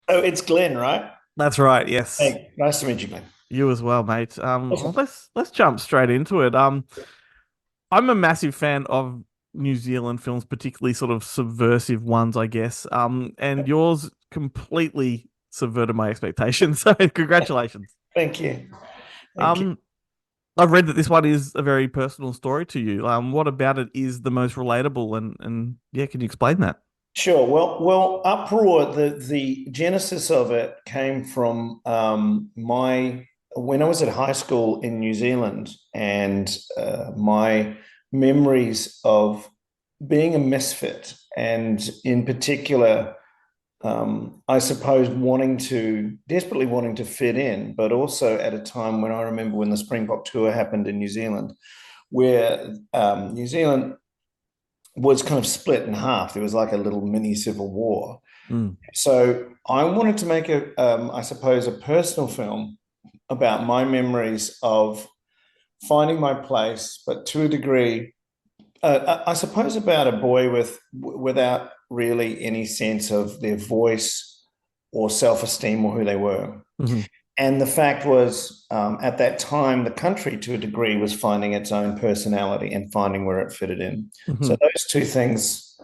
Oh, it's Glenn, right? That's right. Yes, Hey, nice to meet you, Glenn. you as well, mate. Well, Awesome. let's jump straight into it. I'm a massive fan of New Zealand films, particularly sort of subversive ones, I guess. And yours completely subverted my expectations. So congratulations. Thank you. Thank you. Um, I've read that this one is a very personal story to you. What about it is the most relatable? And yeah, can you explain that? Sure. Uproar. The genesis of it came from my when I was at high school in New Zealand, and my memories of being a misfit, and in particular, I suppose desperately wanting to fit in, but also at a time when I remember when the Springbok tour happened in New Zealand, where New Zealand was kind of split in half. There was like a little mini civil war. Mm. So I wanted to make I suppose, a personal film about my memories of finding my place, but to a degree, I suppose, about a boy without really any sense of their voice or self-esteem or who they were. Hmm. And the fact was, at that time, the country, to a degree, was finding its own personality and finding where it fitted in. Hmm. So those two things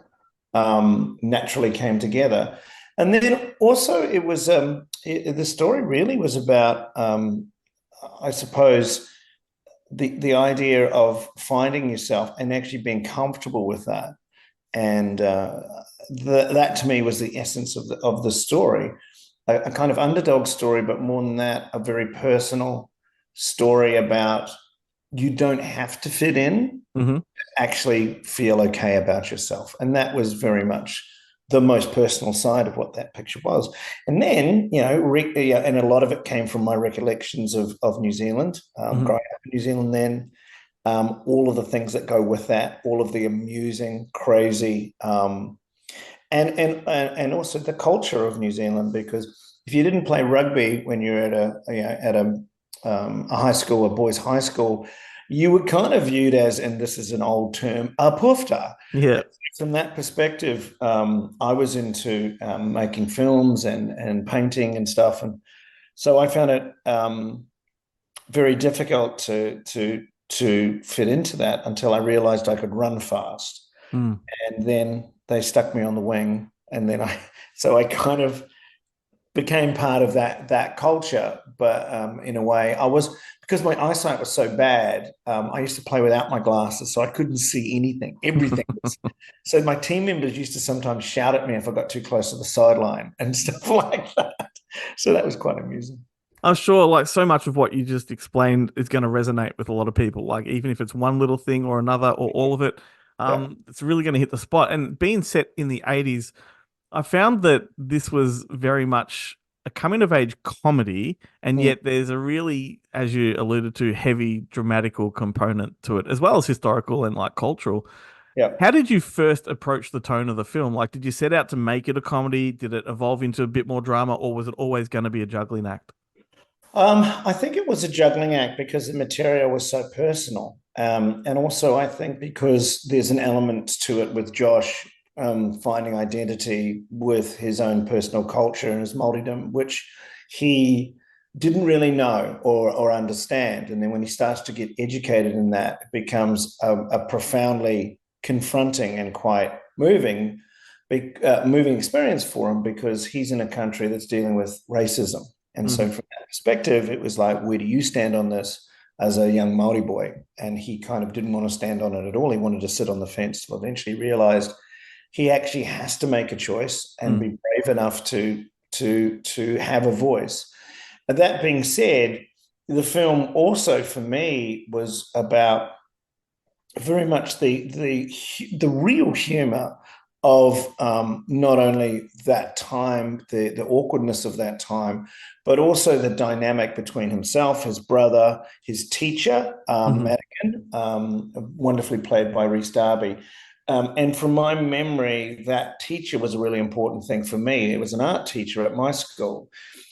naturally came together. And then also, the story really was about, I suppose, the idea of finding yourself and actually being comfortable with that. And that to me was the essence of the story, a kind of underdog story, but more than that, a very personal story about you don't have to fit in, Hmm. actually feel okay about yourself. And that was very much the most personal side of what that picture was. And then, and a lot of it came from my recollections of New Zealand, Hmm. growing up in New Zealand then, all of the things that go with that, all of the amusing, crazy, and also the culture of New Zealand. Because if you didn't play rugby when you're at a high school, a boys' high school, you were kind of viewed as, and this is an old term, a poofta. Yeah. From that perspective, I was into making films and painting and stuff, and so I found it very difficult to fit into that until I realized I could run fast. Mm. And then they stuck me on the wing, and then I kind of became part of that culture. But in a way, I was, because my eyesight was so bad. I used to play without my glasses, so I couldn't see anything. Everything was. So my team members used to sometimes shout at me if I got too close to the sideline and stuff like that. So that was quite amusing. I'm sure like so much of what you just explained is going to resonate with a lot of people. Like even if it's one little thing or another or all of it, Yeah. it's really going to hit the spot. And being set in the 80s, I found that this was very much a coming of age comedy, and Mm. yet there's a really, as you alluded to, heavy dramatical component to it, as well as historical and like cultural. Yeah. How did you first approach the tone of the film? Like, did you set out to make it a comedy? Did it evolve into a bit more drama, or was it always going to be a juggling act? I think it was a juggling act because the material was so personal. And also, I think because there's an element to it with Josh finding identity with his own personal culture and his Māoridom, which he didn't really know or understand. And then when he starts to get educated in that, it becomes a profoundly confronting and quite moving experience for him, because he's in a country that's dealing with racism. And so, Hmm. from that perspective, it was like, where do you stand on this as a young Maori boy? And he kind of didn't want to stand on it at all. He wanted to sit on the fence, till eventually realized he actually has to make a choice and Mm. be brave enough to have a voice. But that being said, the film also for me was about very much the real humor of not only that time, the awkwardness of that time, but also the dynamic between himself, his brother, his teacher, Hmm. Madigan, wonderfully played by Rhys Darby. And from my memory, that teacher was a really important thing for me. It was an art teacher at my school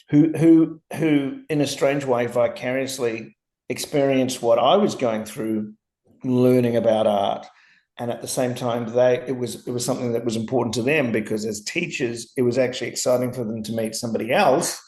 who in a strange way, vicariously experienced what I was going through learning about art, and at the same time, it was something that was important to them because as teachers, it was actually exciting for them to meet somebody else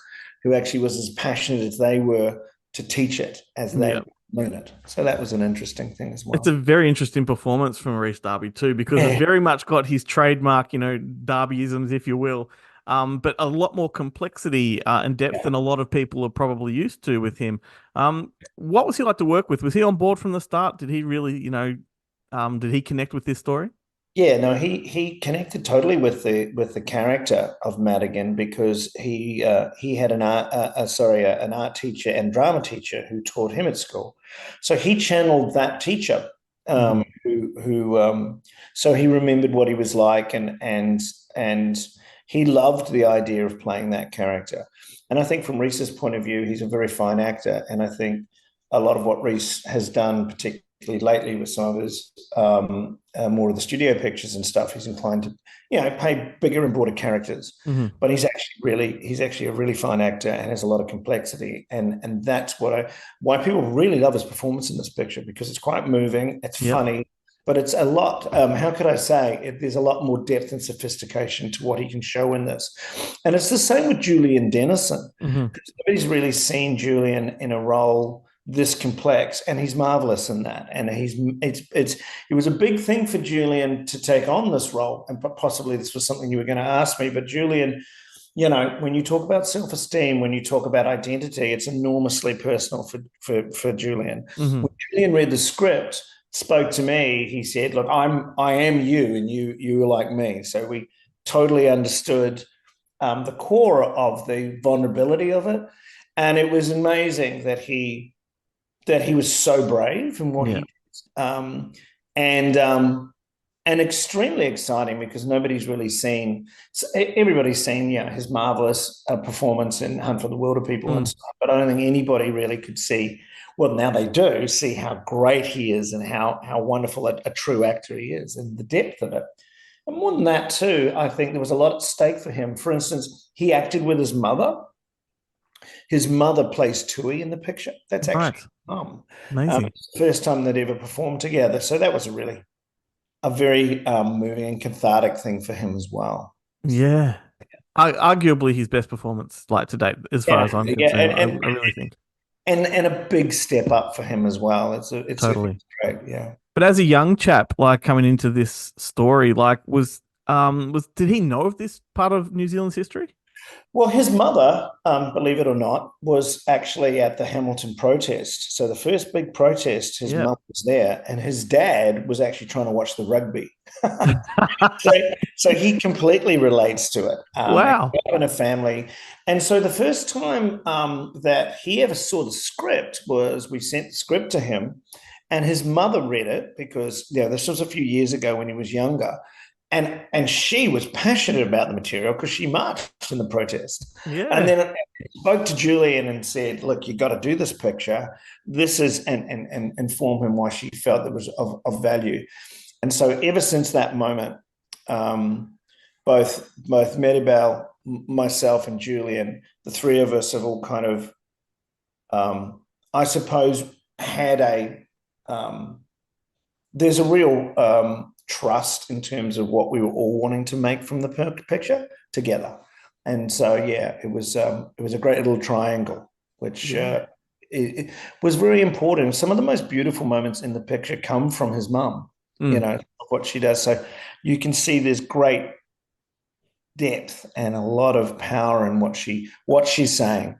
who actually was as passionate as they were to teach it as they Yeah. learn it. So that was an interesting thing as It's a well. very interesting performance from Rhys Darby too, because it's Yeah, very much got his trademark, Darbyisms, if you will, but a lot more complexity and depth yeah. than a lot of people are probably used to with him. What was he like to work with? Was he on board from the start? Did he really, did he connect with this story? Yeah, no, he connected totally with the character of Madigan because he had an art teacher and drama teacher who taught him at school, so he channeled that teacher, Hmm. so he remembered what he was like, and he loved the idea of playing that character, and I think from Rhys's point of view, he's a very fine actor, and I think a lot of what Rhys has done, particularly lately with some of his more of the studio pictures and stuff, he's inclined to, play bigger and broader characters. Hmm. But he's actually a really fine actor and has a lot of complexity, and that's why people really love his performance in this picture because it's quite moving, it's Yep. funny, but it's a lot. How could I say it? There's a lot more depth and sophistication to what he can show in this, and it's the same with Julian Dennison. Hmm. Nobody's really seen Julian in a role this complex, and he's marvelous in that. And it was a big thing for Julian to take on this role, and possibly this was something you were going to ask me. But Julian, when you talk about self-esteem, when you talk about identity, it's enormously personal for Julian. Hmm. When Julian read the script, spoke to me, he said, "Look, I am you, and you are like me." So we totally understood the core of the vulnerability of it, and it was amazing that he was so brave in what he Yeah. did, and extremely exciting because nobody's really seen. Everybody's seen, his marvelous performance in Hunt for the Wilder People and Mm. stuff, but I don't think anybody really could see. Well, now they do see how great he is and how wonderful a true actor he is, and the depth of it. And more than that, too, I think there was a lot at stake for him. For instance, he acted with his mother. His mother plays Tui in the picture. That's actually Right. mum. Amazing. It's the first time they'd ever performed together. So that was a very moving and cathartic thing for him as well. Yeah. Arguably his best performance like to date, as far as Yeah, I'm yeah, concerned. I really think. and a big step up for him as well. Totally. It's great. Yeah. But as a young chap, like coming into this story, like was did he know of this part of New Zealand's history? Well, his mother, believe it or not, was actually at the Hamilton protest. So the first big protest, his Yeah. mum was there, and his dad was actually trying to watch the rugby. so, so he completely relates to it. And Wow. grew up in a family, and so the first time that he ever saw the script was we sent the script to him, and his mother read it because this was a few years ago when he was younger, and she was passionate about the material because she marched in the protest. And Yeah. then spoke to Julian and said, "Look, you got to do this picture. This is," and inform him why she felt it was of value. And so ever since that moment, um, both Maribel, myself, and Julian, the three of us have all kind of, I suppose, had um, there's a real trust in terms of what we were all wanting to make from the picture together. And so, yeah, it was a great little triangle, which Yeah. it was very important. Some of the most beautiful moments in the picture come from his mum, Mm. what she does. So you can see there's great depth and a lot of power in what she's saying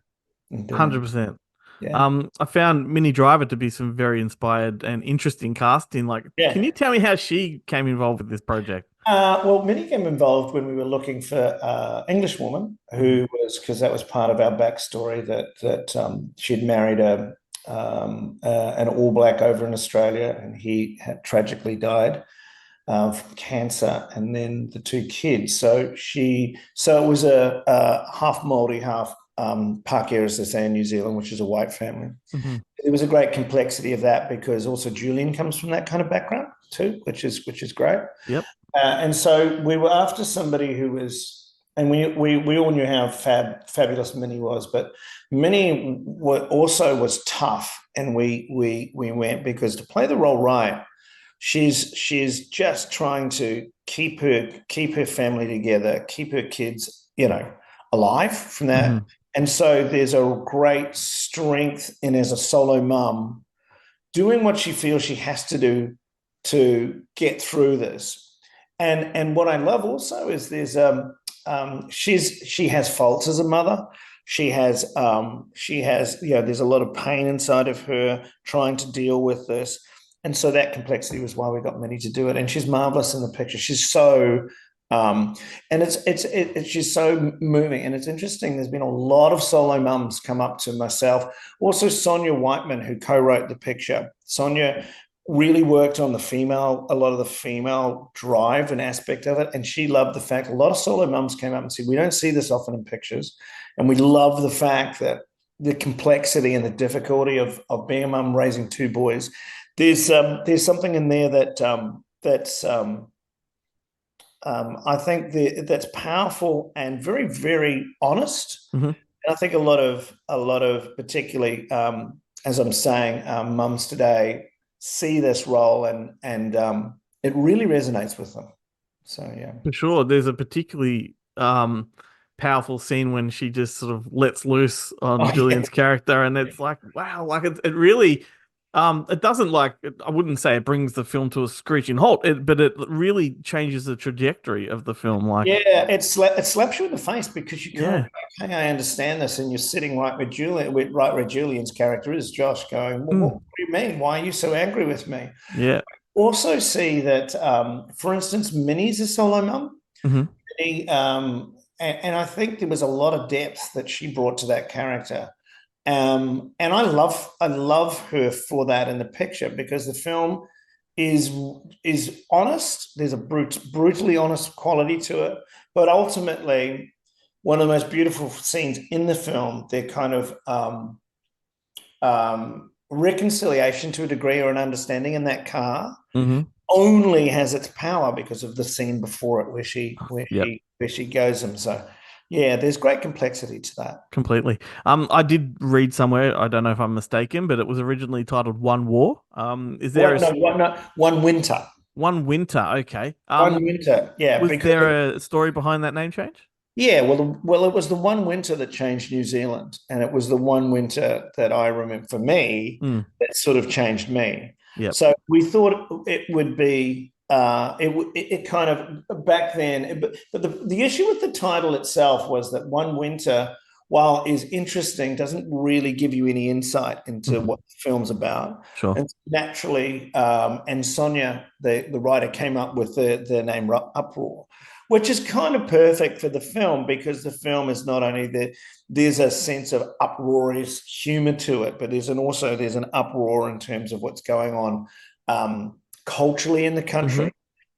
and doing. 100%. Yeah. I found Minnie Driver to be some very inspired and interesting casting. Like, can Yeah. you tell me how she came involved with this project? Well, Minnie came involved when we were looking for Englishwoman Mhm. who was because that was part of our backstory that she'd married an All Black over in Australia and he had tragically died from cancer, and then the two kids. So it was a half Maori, half Pākehā, as they say in New Zealand, which is a white family. Mhm. There was a great complexity of that because also Julian comes from that kind of background too, which is great. Yep. And so we were after somebody who was, and we all knew how fabulous Minnie was, but Minnie also was tough, and we went because to play the role right, she's just trying to keep her family together, keep her kids, alive from that. Hmm. And so there's a great strength in, as a solo mum, doing what she feels she has to do to get through this. And what I love also is she has faults as a mother. She has there's a lot of pain inside of her trying to deal with this. And so that complexity was why we got Minnie to do it. And she's marvelous in the picture. She's so and she's so moving. And it's interesting. There's been a lot of solo mums come up to myself. Also, Sonia Whiteman, who co-wrote the picture. Sonia really worked on a lot of the female drive and aspect of it. And she loved the fact a lot of solo mums came up and said, we don't see this often in pictures. And we love the fact that the complexity and the difficulty of being a mum raising two boys. There's something in there that's I think that's powerful and very, very honest. Hmm. And I think a lot of particularly, as I'm saying, mums today see this role and it really resonates with them. So yeah, For sure. There's a particularly powerful scene when she just sort of lets loose on oh yeah, Julian's character, and it's like, wow, like it really it doesn't I wouldn't say it brings the film to a screeching halt, but it really changes the trajectory of the film. Like, yeah, it slaps you in the face because you kind of yeah. go, okay, I understand this, and you're sitting right with Julian, right where Julian's character is, Josh, going, well, what Mm, do you mean? Why are you so angry with me? yeah. Also see that, for instance, Minnie's a solo mum. Hmm. Minnie, and I think there was a lot of depth that she brought to that character. And I love her for that in the picture because the film is honest. There's a brutally honest quality to it, but ultimately, one of the most beautiful scenes in the film, they're kind of reconciliation to a degree or an understanding in that car Hmm. only has its power because of the scene before it where she where Yep. she where she goes him. So yeah, there's great complexity to that. Completely. I did read somewhere, I don't know if I'm mistaken, but it was originally titled One War. Is there a What no, what no, one winter. One Winter? Okay. One winter. Yeah, Was because there a story behind that name change? yeah, well, it was the one winter that changed New Zealand, and it was the one winter that I remember for me Mm, that sort of changed me. yep. So we thought it would be it kind of back then, but the issue with the title itself was that one winter, while is interesting, doesn't really give you any insight into Hmm. what the film's about. Sure. And naturally, and Sonia, the writer, came up with the name Uproar, which is kind of perfect for the film because the film is not only there's a sense of uproarious humor to it, but there's an uproar in terms of what's going on culturally in the Hmm. country.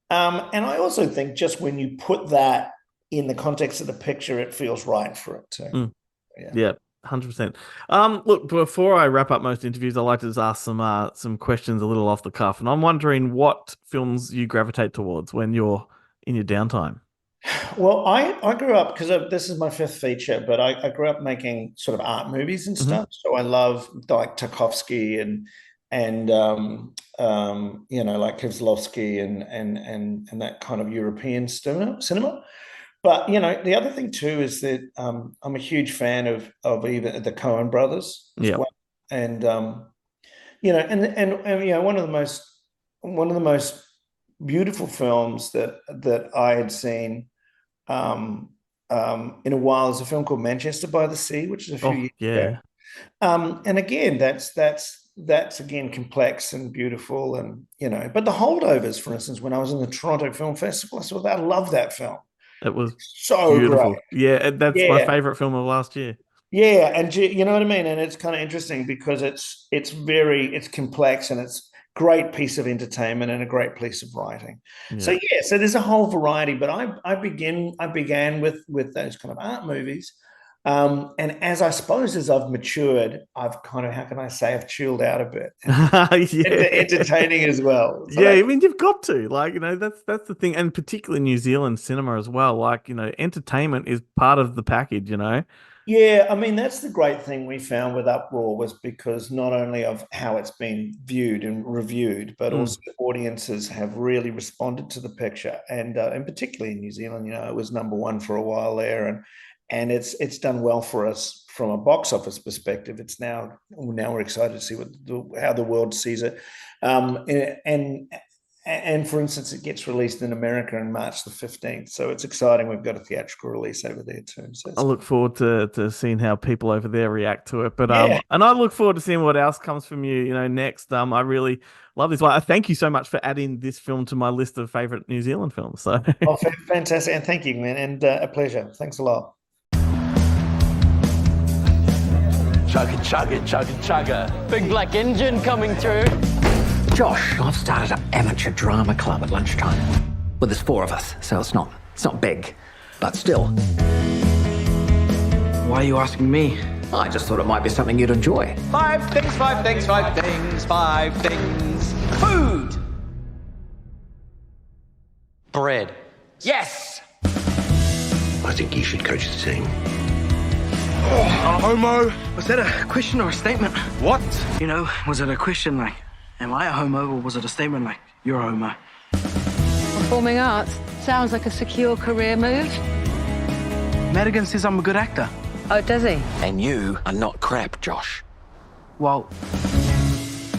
And I also think just when you put that in the context of the picture, it feels right for it too. Mm, Yeah. yeah, 100%. Look, before I wrap up most interviews, I like to just ask some questions a little off the cuff, and I'm wondering what films you gravitate towards when you're in your downtime. Well, I grew up because this is my fifth feature, but I grew up making sort of art movies and Hmm. stuff. So I love like Tarkovsky and like Kieslowski and that kind of European cinema. But the other thing too is that I'm a huge fan of even the Coen brothers as Yeah. well, and one of the most beautiful films that I had seen in a while is a film called Manchester by the Sea, which is a few Oh, years ago. yeah. And again, that's again complex and beautiful, and but The Holdovers, for instance, when I was in the Toronto Film Festival, I love that film. It was So great. beautiful. Yeah, that's my Yeah, favorite film of last year. yeah, and you know what I mean? And it's kind of interesting because it's complex and it's great piece of entertainment and a great piece of writing. So Yeah. yeah, so there's a whole variety, but I began with those kind of art movies. And as I've matured, I've kind of, how can I say, I've chilled out a bit and Yeah. entertaining as well. So Yeah, I that's mean you've got to. Like, that's the thing, and particularly New Zealand cinema as well. Like, entertainment is part of the package. Yeah, I mean, that's the great thing we found with Uproar was because not only of how it's been viewed and reviewed, but Mm. also audiences have really responded to the picture, and particularly in New Zealand, it was number one for a while there, and it's done well for us from a box office perspective. It's now we're excited to see how the world sees it, and for instance, it gets released in America on March the 15th. So it's exciting. We've got a theatrical release over there too. So I look forward to seeing how people over there react to it. But yeah. and I look forward to seeing what else comes from you, next. I really love this one. I thank you so much for adding this film to my list of favorite New Zealand films. So Oh, fantastic. And thank you, man. And a pleasure. Thanks a lot. Chugga, chugga, chugga, chugga. Big black engine coming through. Josh, I've started an amateur drama club at lunchtime. Well, there's 4 of us, so it's not big, but still. Why are you asking me? I just thought it might be something you'd enjoy. 5 things, 5 things, 5 things, 5 things. Food. Bread. Yes. I think you should coach the team. Homo? Was that a question or a statement? What? Was it a question like, am I a homo, or was it a statement like, you're a homo? Performing arts sounds like a secure career move. Madigan says I'm a good actor. Oh, does he? And you are not crap, Josh. Well,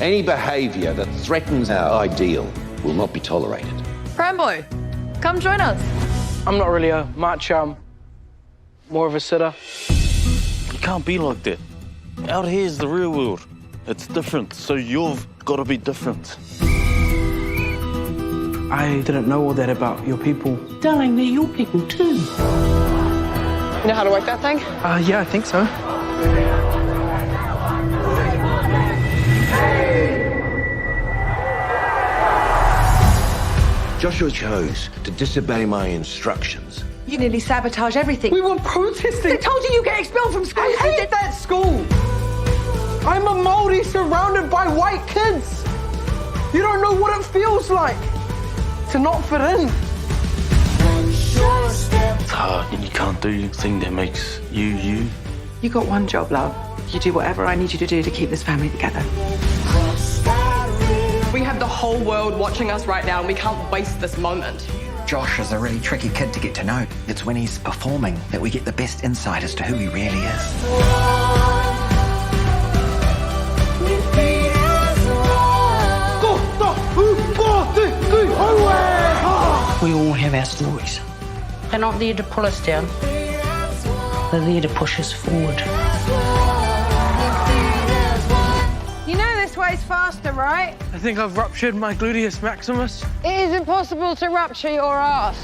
Any behaviour that threatens our ideal will not be tolerated. Prambo, come join us. I'm not really a much, more of a sitter. You can't be like that. Out here's the real world. It's different, so you've got to be different. I didn't know all that about your people. Darling, they're your people too. You know how to work that thing? Yeah, I think so. Joshua chose to disobey my instructions. You nearly sabotage everything. We were protesting. They told you you get expelled from school. I hated that school. I'm a Māori surrounded by white kids. You don't know what it feels like to not fit in. It's hard and you can't do the thing that makes you, you. You got one job, love. You do whatever I need you to do to keep this family together. We have the whole world watching us right now and we can't waste this moment. Josh is a really tricky kid to get to know. It's when he's performing that we get the best insight as to who he really is. We all have our stories. They're not there to pull us down. They're there to push us forward. You know this way's faster, right? I think I've ruptured my gluteus maximus. It is impossible to rupture your ass.